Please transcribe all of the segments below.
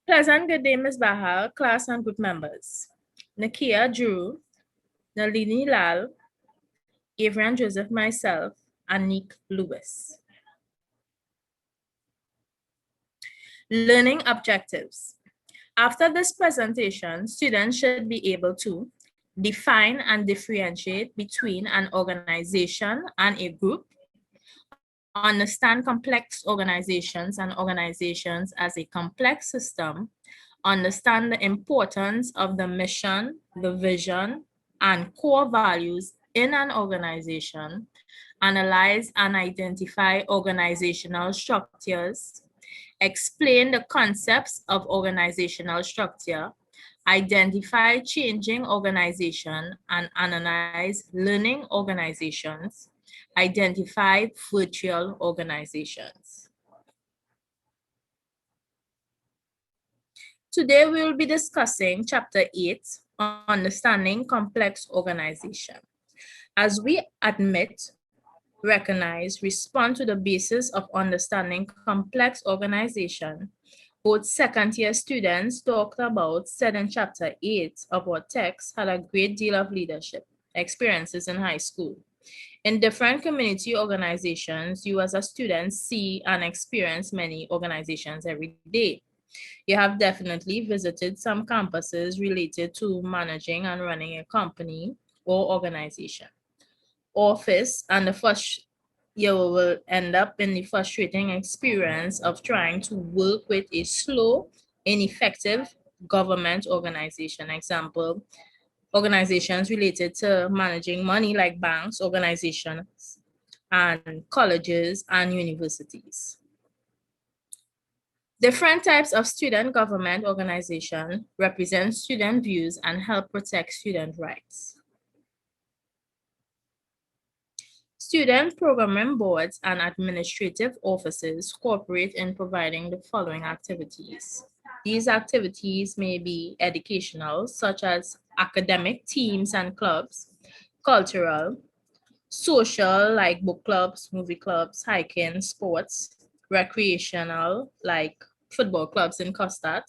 Pleasant good day, Ms. Bahal, class and group members. Nakia Drew, Nalini Lal, Avrian Joseph, myself, and Nick Lewis. Learning objectives. After this presentation, students should be able to define and differentiate between an organization and a group, understand complex organizations and organizations as a complex system, understand the importance of the mission, the vision, and core values in an organization, analyze and identify organizational structures, explain the concepts of organizational structure, identify changing organization and analyze learning organizations, identify virtual organizations. Today we will be discussing chapter 8, understanding complex organization. As we admit, recognize, respond to the basis of understanding complex organization, both second-year students talked about said in chapter 8 of our text had a great deal of leadership experiences in high school. In different community organizations, you as a student see and experience many organizations every day. You have definitely visited some campuses related to managing and running a company or organization. Office, and the first you will end up in the frustrating experience of trying to work with a slow, ineffective government organization. Example, organizations related to managing money like banks, organizations, and colleges and universities. Different types of student government organization represent student views and help protect student rights. Student programming boards and administrative offices cooperate in providing the following activities. These activities may be educational, such as academic teams and clubs, cultural, social, like book clubs, movie clubs, hiking, sports, recreational, like football clubs in Costard.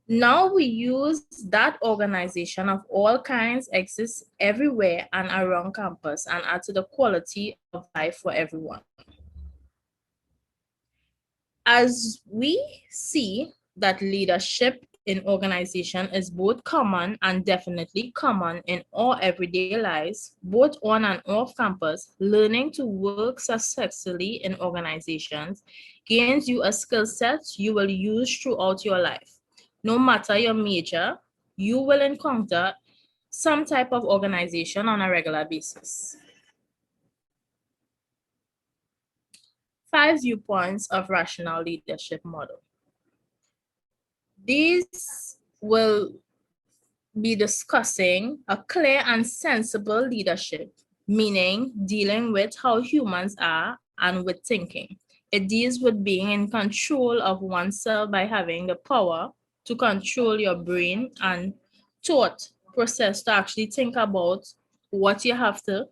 Now we use that organization of all kinds exists everywhere and around campus and add to the quality of life for everyone. As we see that leadership in organization is both common and definitely common in all everyday lives, both on and off campus, learning to work successfully in organizations gains you a skill set you will use throughout your life. No matter your major, you will encounter some type of organization on a regular basis. 5 viewpoints of rational leadership model. These will be discussing a clear and sensible leadership, meaning dealing with how humans are and with thinking. It deals with being in control of oneself by having the power to control your brain and thought process to actually think about what you have to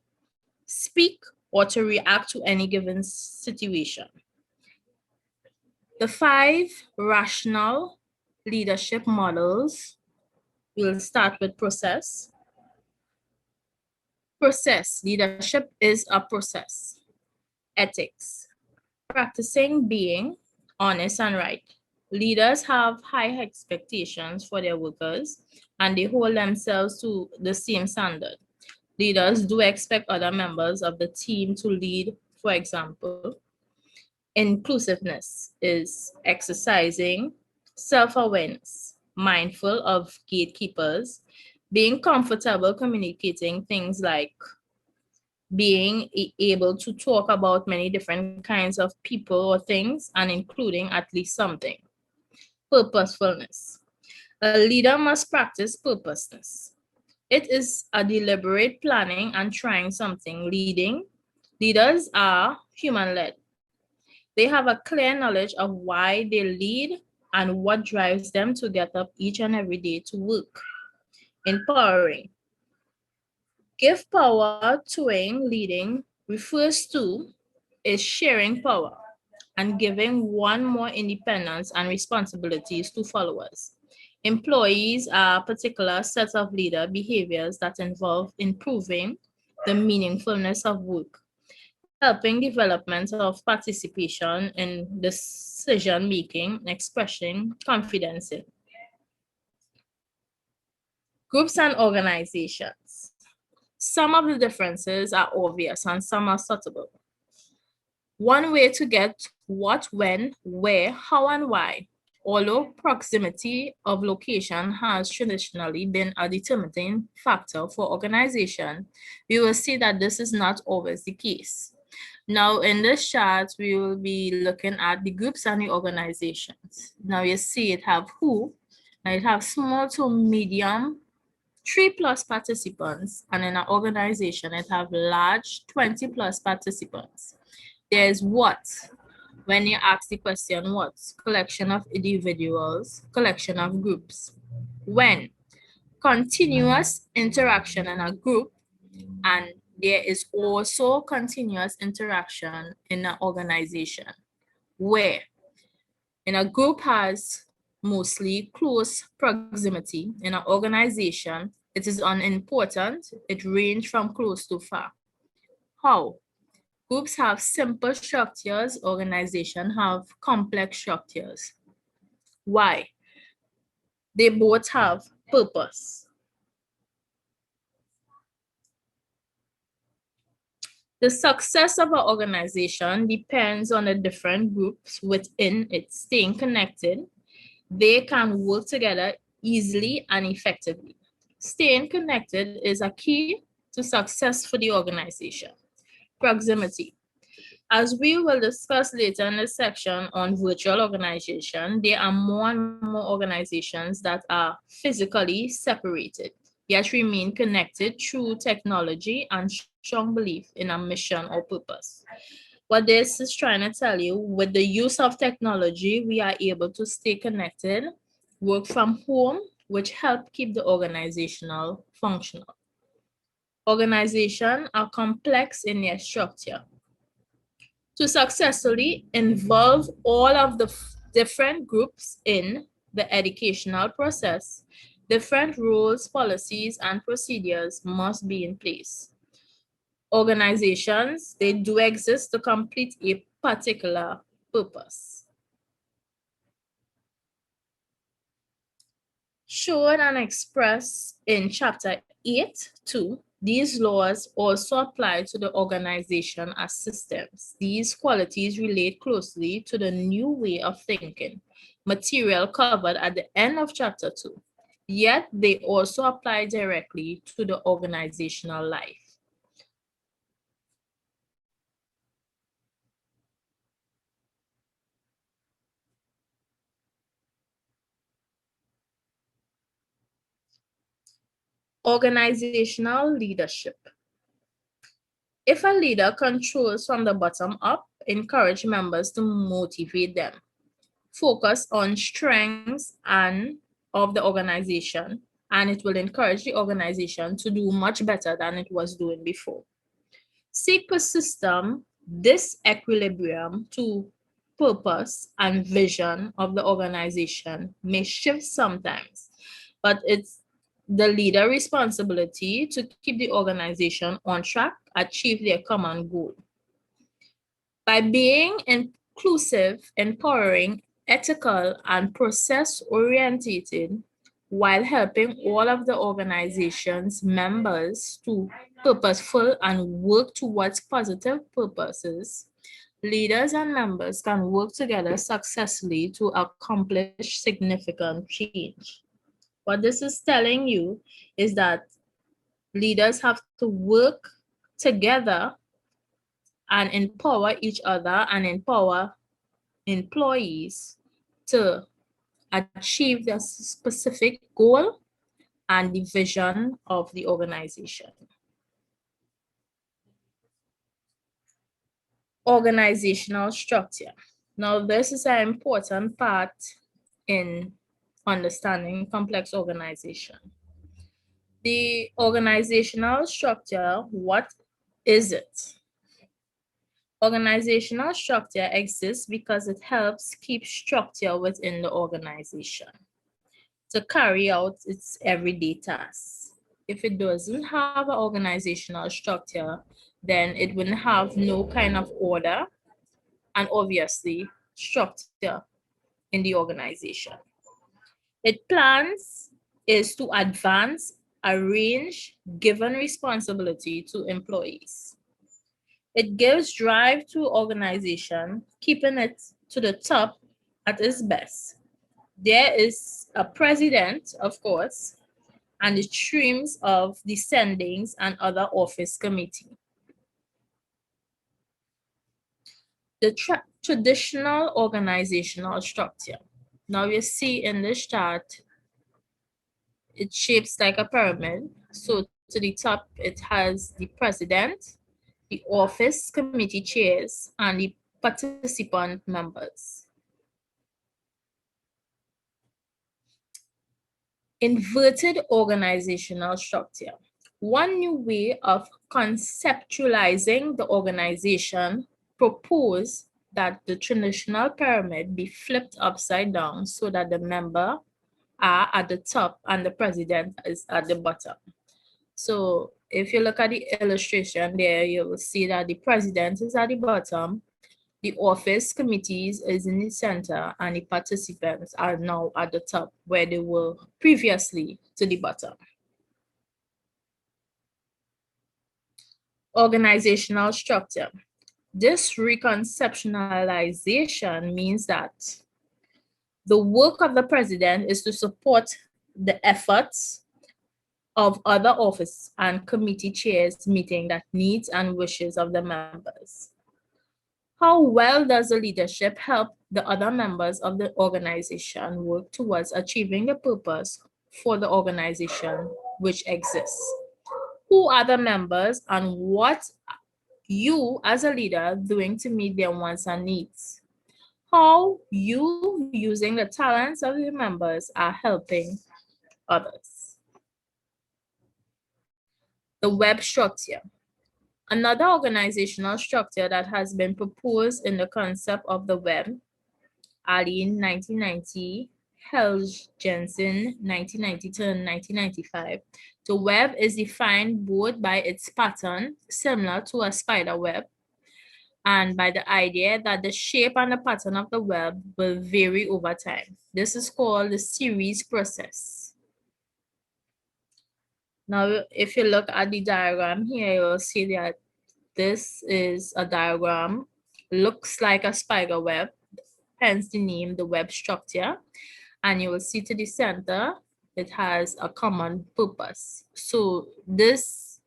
speak or to react to any given situation. The 5 rational leadership models. We'll start with process. Process. Leadership is a process. Ethics. Practicing being honest and right. Leaders have high expectations for their workers and they hold themselves to the same standard. Leaders do expect other members of the team to lead, for example. Inclusiveness is exercising self-awareness, mindful of gatekeepers, being comfortable communicating things like being able to talk about many different kinds of people or things and including at least something. Purposefulness. A leader must practice purposeness. It is a deliberate planning and trying something. Leaders are human-led. They have a clear knowledge of why they lead and what drives them to get up each and every day to work. Empowering. Give power to leading refers to is sharing power and giving one more independence and responsibilities to followers. Employees are a particular set of leader behaviors that involve improving the meaningfulness of work, helping development of participation in decision making, expressing confidence in groups and organizations. Some of the differences are obvious and some are subtle. One way to get what, when, where, how, and why. Although proximity of location has traditionally been a determining factor for organization, we will see that this is not always the case. Now, in this chart, we will be looking at the groups and the organizations. Now, you see it have who, and it have small to medium 3+ participants, and in an organization, it have large 20+ participants. There's what, when you ask the question what, collection of individuals, collection of groups. When, continuous interaction in a group, and there is also continuous interaction in an organization. Where, in a group has mostly close proximity. In an organization, it is unimportant. It ranges from close to far. How? Groups have simple structures, organizations have complex structures. Why? They both have purpose. The success of an organization depends on the different groups within it staying connected. They can work together easily and effectively. Staying connected is a key to success for the organization. Proximity. As we will discuss later in this section on virtual organization, there are more and more organizations that are physically separated, yet remain connected through technology and strong belief in a mission or purpose. What this is trying to tell you, with the use of technology, we are able to stay connected, work from home, which help keep the organizational functional. Organizations are complex in their structure. To successfully involve all of the different groups in the educational process, different rules, policies, and procedures must be in place. Organizations, they do exist to complete a particular purpose. Shown and expressed in chapter 8.2, these laws also apply to the organization as systems. These qualities relate closely to the new way of thinking, material covered at the end of chapter 2, yet they also apply directly to the organizational life. Organizational leadership. If a leader controls from the bottom up, encourage members to motivate them. Focus on strengths of the organization, and it will encourage the organization to do much better than it was doing before. Seek a system, this equilibrium to purpose and vision of the organization may shift sometimes, but it's the leader responsibility to keep the organization on track, achieve their common goal. By being inclusive, empowering, ethical, and process-oriented, while helping all of the organization's members to purposeful and work towards positive purposes, leaders and members can work together successfully to accomplish significant change. What this is telling you is that leaders have to work together and empower each other and empower employees to achieve their specific goal and the vision of the organization. Organizational structure. Now, this is an important part in understanding complex organization. The organizational structure, what is it? Organizational structure exists because it helps keep structure within the organization to carry out its everyday tasks. If it doesn't have an organizational structure, then it wouldn't have no kind of order and obviously structure in the organization. It plans is to advance, arrange given responsibility to employees. It gives drive to organization, keeping it to the top at its best. There is a president, of course, and the streams of descendings and other office committee. The traditional organizational structure. Now you see in this chart, it shapes like a pyramid. So to the top, it has the president, the office committee chairs, and the participant members. Inverted organizational structure. One new way of conceptualizing the organization proposed that the traditional pyramid be flipped upside down so that the member are at the top and the president is at the bottom. So if you look at the illustration there, you will see that the president is at the bottom, the office committees is in the center, and the participants are now at the top where they were previously to the bottom. Organizational structure. This reconceptualization means that the work of the president is to support the efforts of other office and committee chairs meeting the needs and wishes of the members. How well does the leadership help the other members of the organization work towards achieving the purpose for the organization which exists? Who are the members and what you as a leader doing to meet their wants and needs? How you using the talents of the members are helping others. The web structure. Another organizational structure that has been proposed in the concept of the web, Allen 1990, Helgensen 1992 and 1995. The web is defined both by its pattern, similar to a spider web, and by the idea that the shape and the pattern of the web will vary over time. This is called the series process. Now, if you look at the diagram here, you'll see that this is a diagram, looks like a spider web, hence the name, the web structure. And you will see to the center, it has a common purpose. So this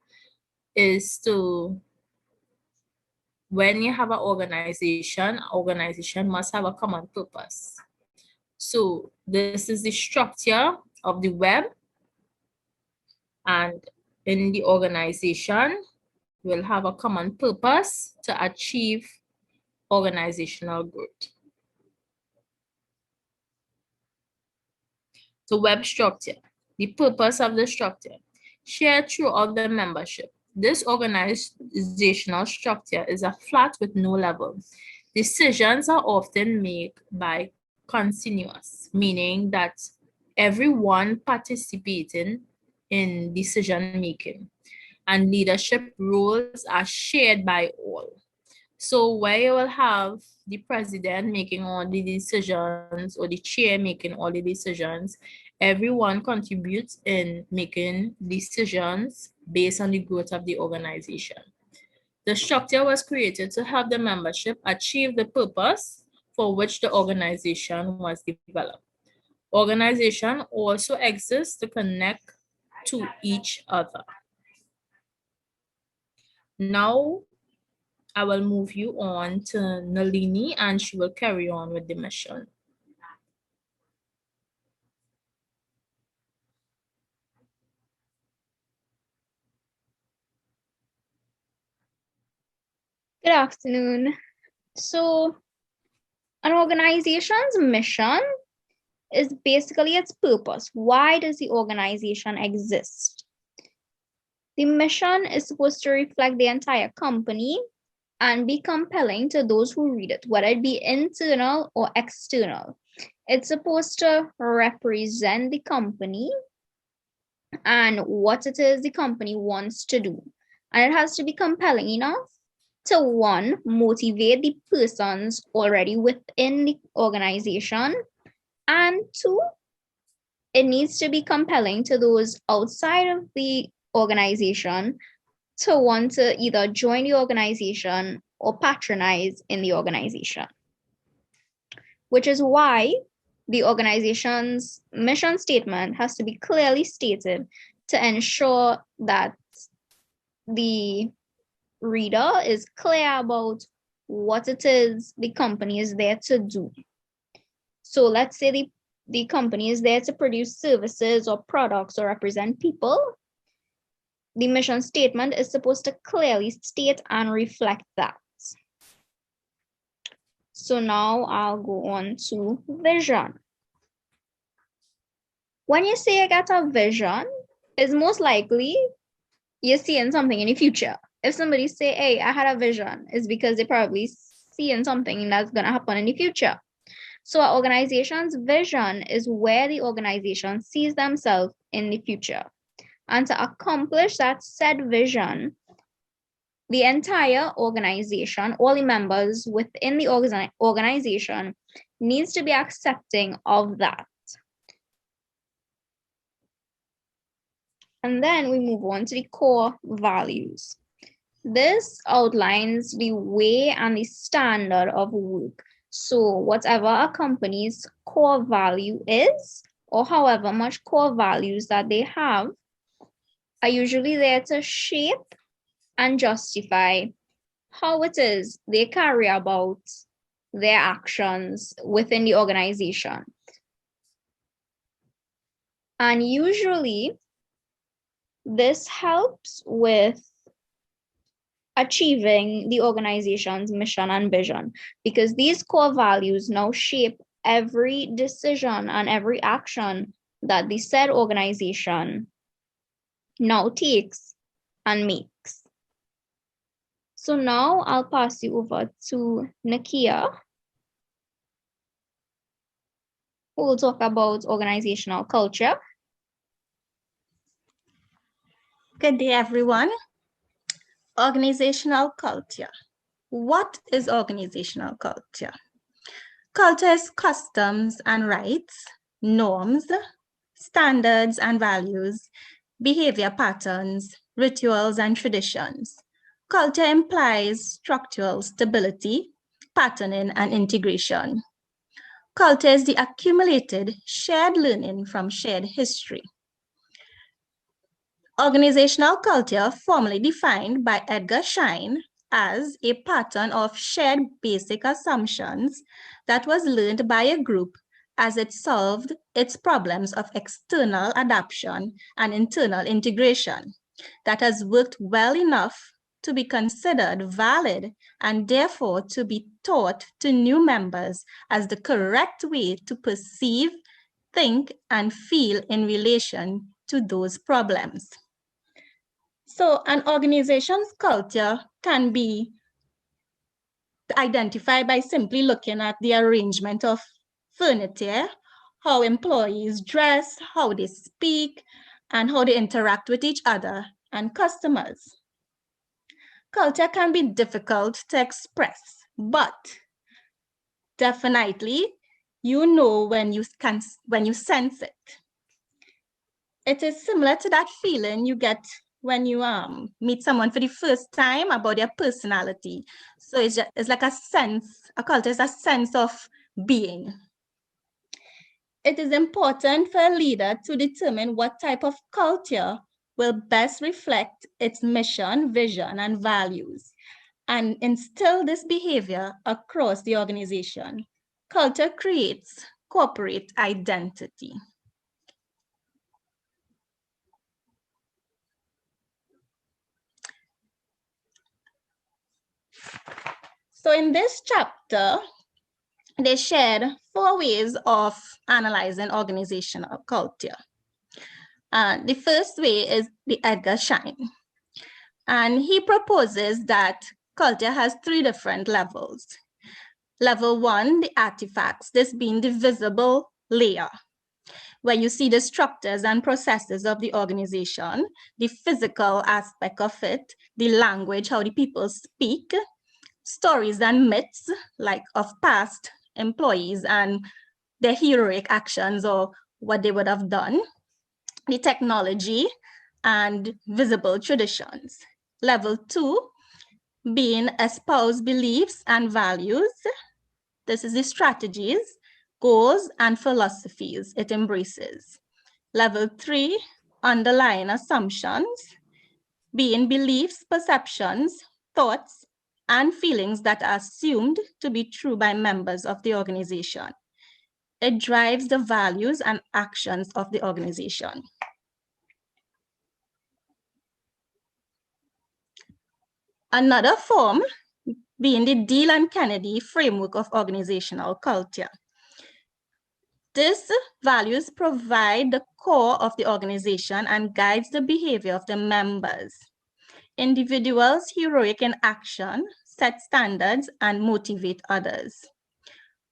is to, when you have an organization must have a common purpose. So this is the structure of the web, and in the organization, we'll have a common purpose to achieve organizational growth. The web structure, the purpose of the structure, shared throughout the membership. This organizational structure is a flat with no level. Decisions are often made by continuous, meaning that everyone participating in decision making, and leadership roles are shared by all. So where you will have the president making all the decisions or the chair making all the decisions, everyone contributes in making decisions based on the growth of the organization. The structure was created to help the membership achieve the purpose for which the organization was developed. Organization also exists to connect to each other. Now, I will move you on to Nalini and she will carry on with the mission. Good afternoon. So, an organization's mission is basically its purpose. Why does the organization exist? The mission is supposed to reflect the entire company and be compelling to those who read it, whether it be internal or external. It's supposed to represent the company and what it is the company wants to do. And it has to be compelling enough to, one, motivate the persons already within the organization, and two, it needs to be compelling to those outside of the organization to want to either join the organization or patronize in the organization. Which is why the organization's mission statement has to be clearly stated to ensure that the reader is clear about what it is the company is there to do. So let's say the company is there to produce services or products or represent people. The mission statement is supposed to clearly state and reflect that. So now I'll go on to vision. When you say you got a vision, it's most likely you're seeing something in the future. If somebody say, hey, I had a vision, it's because they're probably seeing something that's going to happen in the future. So an organization's vision is where the organization sees themselves in the future. And to accomplish that said vision, the entire organization, all the members within the organization needs to be accepting of that. And then we move on to the core values. This outlines the way and the standard of work. So whatever a company's core value is, or however much core values that they have, are usually there to shape and justify how it is they carry about their actions within the organization. And usually, this helps with achieving the organization's mission and vision, because these core values now shape every decision and every action that the said organization now takes and makes. So now I'll pass you over to Nakia, who will talk about organizational culture. Good day, everyone. Organizational culture. What is organizational culture? Culture is customs and rights, norms, standards and values, behavior patterns, rituals and traditions. Culture implies structural stability, patterning, and integration. Culture is the accumulated shared learning from shared history. Organizational culture, formally defined by Edgar Schein as a pattern of shared basic assumptions that was learned by a group as it solved its problems of external adaptation and internal integration, that has worked well enough to be considered valid and therefore to be taught to new members as the correct way to perceive, think, and feel in relation to those problems. So an organization's culture can be identified by simply looking at the arrangement of furniture, how employees dress, how they speak, and how they interact with each other and customers. Culture can be difficult to express, but definitely you know when you sense it. It is similar to that feeling you get when you meet someone for the first time about their personality. So it's like a culture is a sense of being. It is important for a leader to determine what type of culture will best reflect its mission, vision, and values, and instill this behavior across the organization. Culture creates corporate identity. So in this chapter, they shared 4 ways of analyzing organizational culture. The first way is the Edgar Schein. And he proposes that culture has three different levels. Level one, the artifacts, this being the visible layer, where you see the structures and processes of the organization, the physical aspect of it, the language, how the people speak, stories and myths like of past employees and their heroic actions or what they would have done, the technology and visible traditions. Level two, being espoused beliefs and values. This is the strategies, goals, and philosophies it embraces. Level three, underlying assumptions, being beliefs, perceptions, thoughts, and feelings that are assumed to be true by members of the organization. It drives the values and actions of the organization. Another form being the Deal and Kennedy framework of organizational culture. These values provide the core of the organization and guides the behavior of the members. Individuals heroic in action, set standards, and motivate others.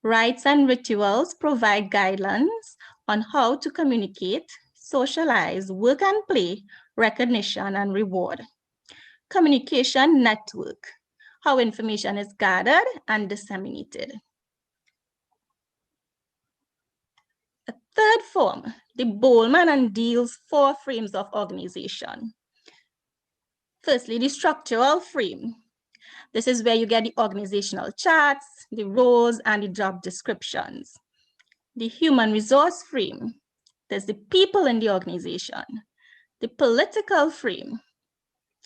Rites and rituals provide guidelines on how to communicate, socialize, work and play, recognition, and reward. Communication network, how information is gathered and disseminated. A third form, the Bowman and Deal's 4 frames of organization. Firstly, the structural frame. This is where you get the organizational charts, the roles, and the job descriptions. The human resource frame. There's the people in the organization. The political frame.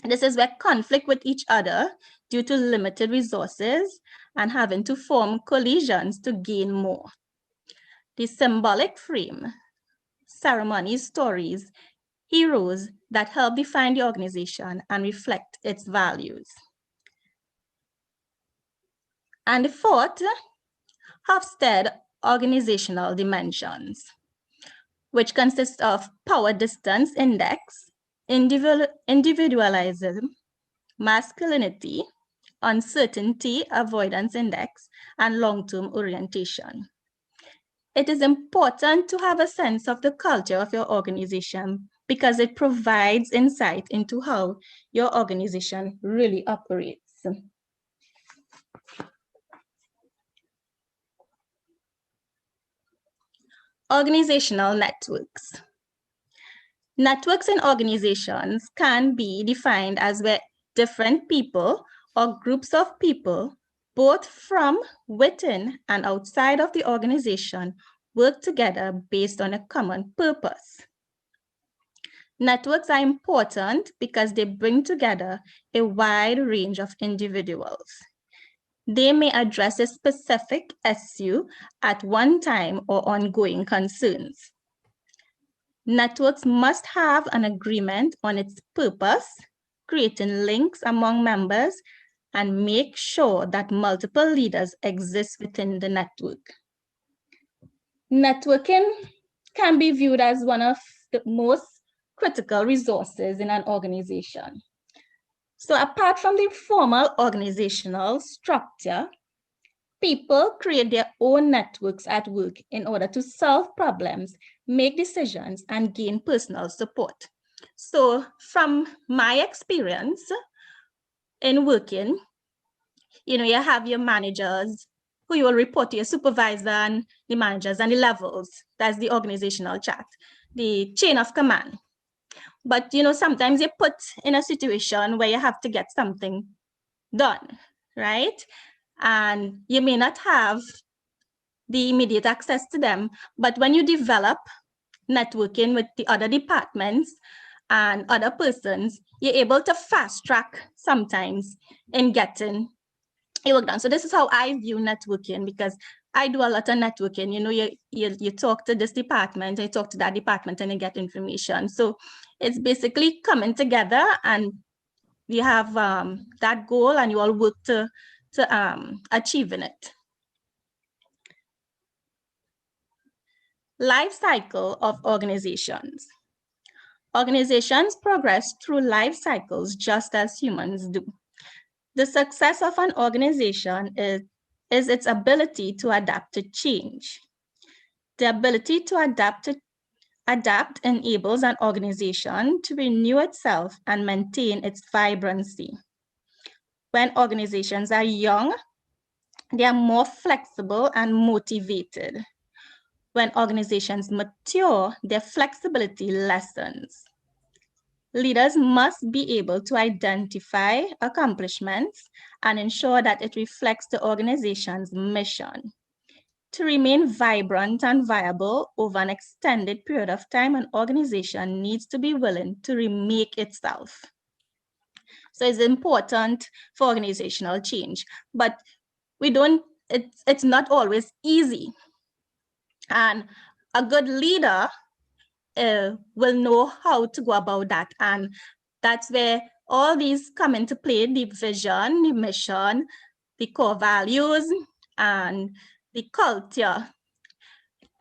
This is where conflict with each other due to limited resources and having to form coalitions to gain more. The symbolic frame, ceremonies, stories, heroes that help define the organization and reflect its values. And the fourth, Hofstede organizational dimensions, which consists of power distance index, individualism, masculinity, uncertainty avoidance index, and long-term orientation. It is important to have a sense of the culture of your organization because it provides insight into how your organization really operates. Organizational networks. Networks in organizations can be defined as where different people or groups of people, both from within and outside of the organization, work together based on a common purpose. Networks are important because they bring together a wide range of individuals. They may address a specific issue at one time or ongoing concerns. Networks must have an agreement on its purpose, creating links among members, and make sure that multiple leaders exist within the network. Networking can be viewed as one of the most critical resources in an organization. So apart from the formal organizational structure, people create their own networks at work in order to solve problems, make decisions, and gain personal support. So from my experience in working, you have your managers who you will report to, your supervisor and the managers and the levels. That's the organizational chart, the chain of command. But sometimes you're put in a situation where you have to get something done, right? And you may not have the immediate access to them, but when you develop networking with the other departments and other persons, you're able to fast track sometimes in getting your work done. So this is how I view networking, because I do a lot of networking. You talk to this department, you talk to that department, and you get information. So it's basically coming together, and you have that goal, and you all work to achieving it. Life cycle of organizations. Organizations progress through life cycles just as humans do. The success of an organization is its ability to adapt to change. The ability to adapt enables an organization to renew itself and maintain its vibrancy. When organizations are young, they are more flexible and motivated. When organizations mature, their flexibility lessens. Leaders must be able to identify accomplishments and ensure that it reflects the organization's mission. To remain vibrant and viable over an extended period of time, an organization needs to be willing to remake itself. So it's important for organizational change, but it's not always easy. And a good leader will know how to go about that. And that's where all these come into play: the vision, the mission, the core values, and the culture.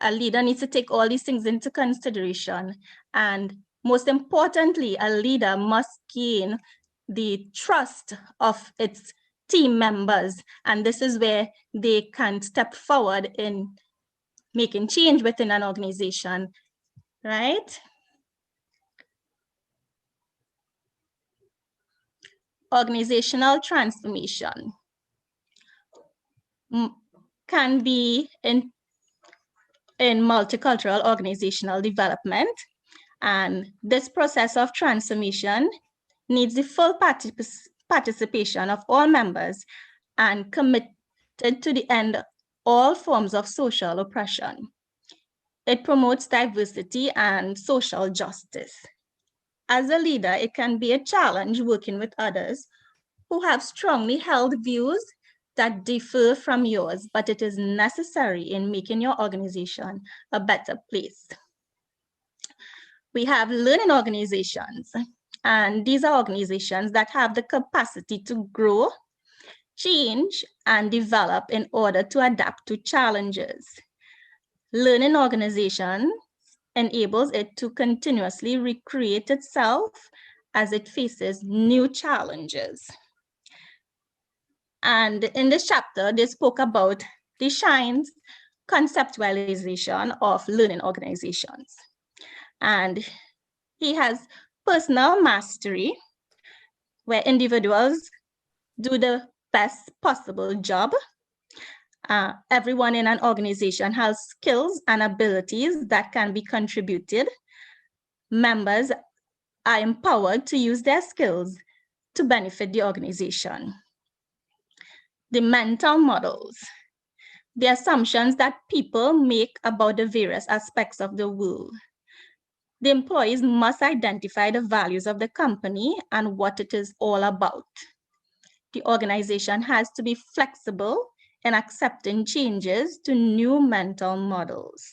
A leader needs to take all these things into consideration. And most importantly, a leader must gain the trust of its team members. And this is where they can step forward in making change within an organization, right? Organizational transformation can be in multicultural organizational development. And this process of transformation needs the full participation of all members and committed to the end all forms of social oppression. It promotes diversity and social justice. As a leader, it can be a challenge working with others who have strongly held views that differ from yours, but it is necessary in making your organization a better place. We have learning organizations, and these are organizations that have the capacity to grow, change, and develop in order to adapt to challenges. Learning organization enables it to continuously recreate itself as it faces new challenges. And in this chapter, they spoke about the SHINE's conceptualization of learning organizations. And he has personal mastery, where individuals do the best possible job. Everyone in an organization has skills and abilities that can be contributed. Members are empowered to use their skills to benefit the organization. The mental models, the assumptions that people make about the various aspects of the world. The employees must identify the values of the company and what it is all about. The organization has to be flexible in accepting changes to new mental models.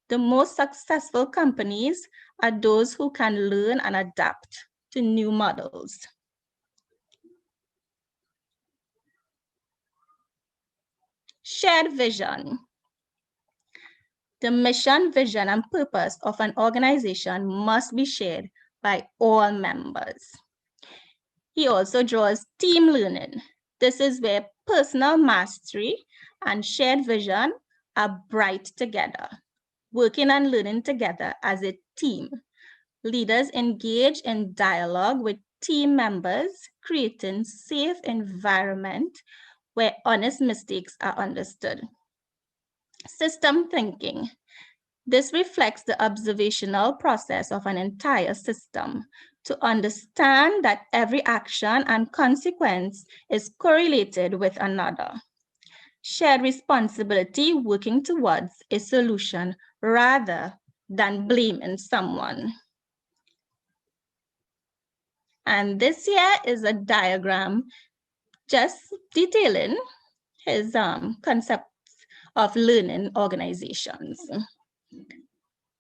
The most successful companies are those who can learn and adapt to new models. Shared vision. The mission, vision, and purpose of an organization must be shared by all members. He also draws team learning. This is where personal mastery and shared vision are bright together, working and learning together as a team. Leaders engage in dialogue with team members, creating safe environment where honest mistakes are understood. System thinking. This reflects the observational process of an entire system to understand that every action and consequence is correlated with another. Shared responsibility, working towards a solution rather than blaming someone. And this here is a diagram just detailing his concepts of learning organizations.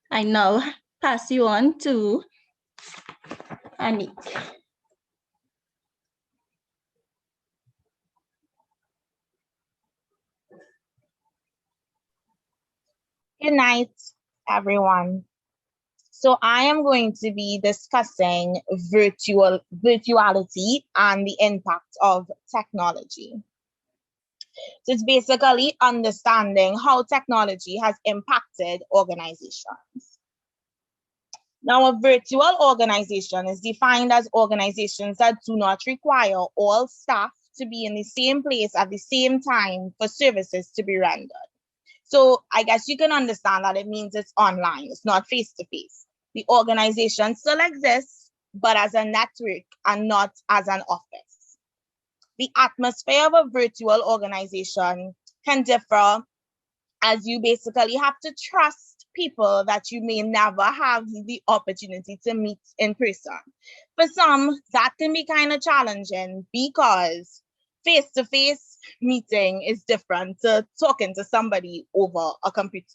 I now pass you on to Anik. Good night, everyone. So I am going to be discussing virtuality and the impact of technology. So it's basically understanding how technology has impacted organizations. Now, a virtual organization is defined as organizations that do not require all staff to be in the same place at the same time for services to be rendered. So I guess you can understand that it means it's online, it's not face-to-face. The organization still exists, but as a network and not as an office. The atmosphere of a virtual organization can differ, as you basically have to trust people that you may never have the opportunity to meet in person. For some, that can be kind of challenging because face-to-face meeting is different to talking to somebody over a computer.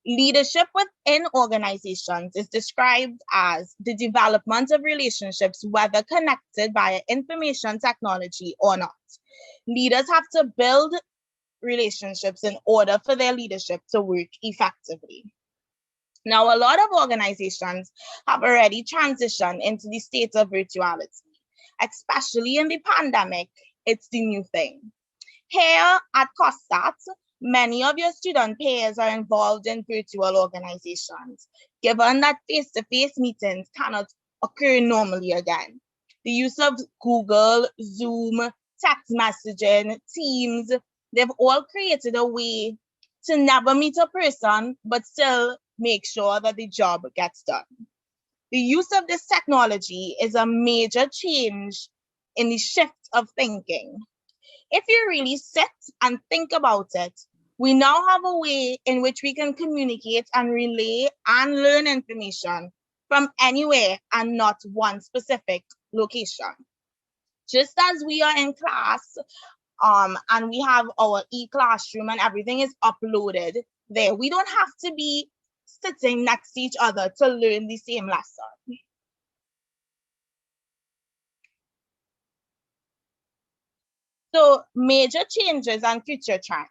Leadership within organizations is described as the development of relationships, whether connected via information technology or not. Leaders have to build relationships in order for their leadership to work effectively. Now, a lot of organizations have already transitioned into the state of virtuality, especially in the pandemic. It's the new thing. Here at COSTAT, many of your student peers are involved in virtual organizations, given that face-to-face meetings cannot occur normally again. The use of Google, Zoom, text messaging, Teams, they've all created a way to never meet a person, but still make sure that the job gets done. The use of this technology is a major change in the shift of thinking. If you really sit and think about it, we now have a way in which we can communicate and relay and learn information from anywhere and not one specific location. Just as we are in class, and we have our e-classroom and everything is uploaded there, we don't have to be sitting next to each other to learn the same lesson. So, major changes and future trends.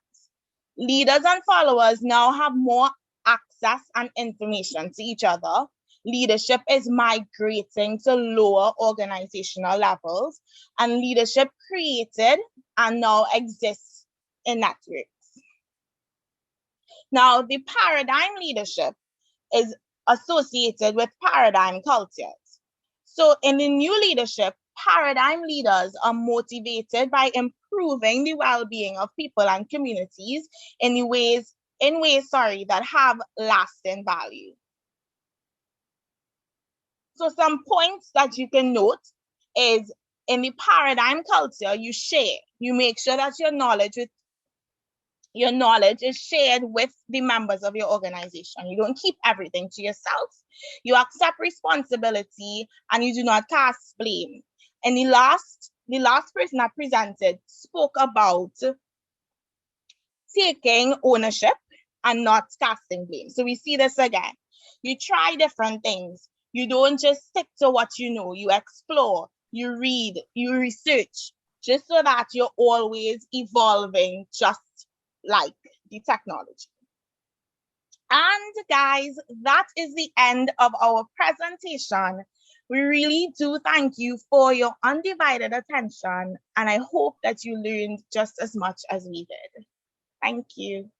Leaders and followers now have more access and information to each other. Leadership is migrating to lower organizational levels, and leadership created and now exists in networks. Now, the paradigm leadership is associated with paradigm cultures. So in the new leadership, paradigm leaders are motivated by improving the well-being of people and communities in ways that have lasting value. So some points that you can note is in the paradigm culture, you share. You make sure that your knowledge is shared with the members of your organization. You don't keep everything to yourself. You accept responsibility and you do not cast blame. And the last person that presented spoke about taking ownership and not casting blame. So we see this again. You try different things. You don't just stick to what you know. You explore, you read, you research, just so that you're always evolving, just like the technology. And guys, that is the end of our presentation. We really do thank you for your undivided attention, and I hope that you learned just as much as we did. Thank you.